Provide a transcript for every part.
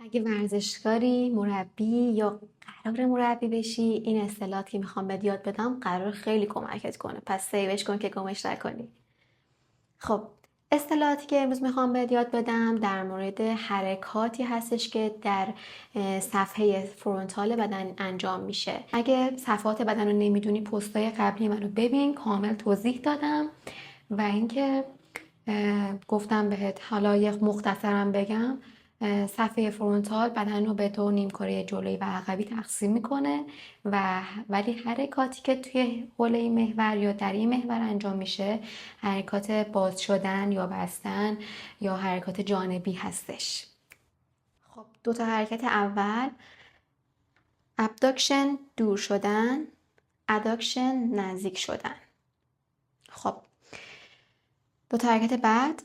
اگه ورزشکاری، مربی یا قرار مربی بشی، این اصطلاحاتی که میخوام بهت یاد بدم قرار خیلی کمکت کنه، پس سیوش کن که گمش نکنی. خب، اصطلاحاتی که امروز میخوام بهت یاد بدم در مورد حرکاتی هستش که در صفحه فرونتال بدن انجام میشه. اگه صفحات بدن رو نمیدونی، پستای قبلی منو ببین، کامل توضیح دادم. و اینکه گفتم بهت، حالا یه مختصرم بگم، صفحه فرونتال بدن رو به دو نیمکره جلویی و عقبی تقسیم میکنه ولی حرکاتی که توی حوله محور یا در این محور انجام میشه حرکات باز شدن یا بستن یا حرکات جانبی هستش. خب، دو تا حرکت اول، ابداکشن دور شدن، اداکشن نزدیک شدن. خب، دو تا حرکت بعد،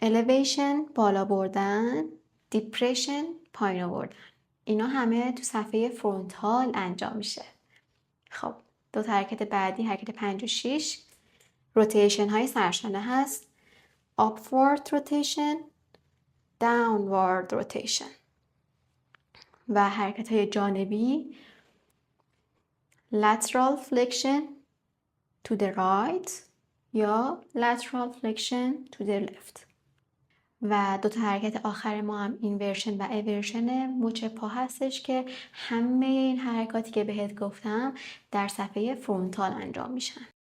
elevation بالا بردن، depression پایین آوردن. اینا همه تو صفحه فرونتال انجام میشه. خب، دو تا حرکت بعدی، حرکت 5 و 6، روتیشن های سرشانه هست، upward rotation، downward rotation. و حرکت های جانبی، lateral flexion to the right یا lateral flexion to the left. و دو تا حرکت آخر ما هم اینورشن و اورشن مچ پا هستش که همه این حرکاتی که بهت گفتم در صفحه فرونتال انجام میشن.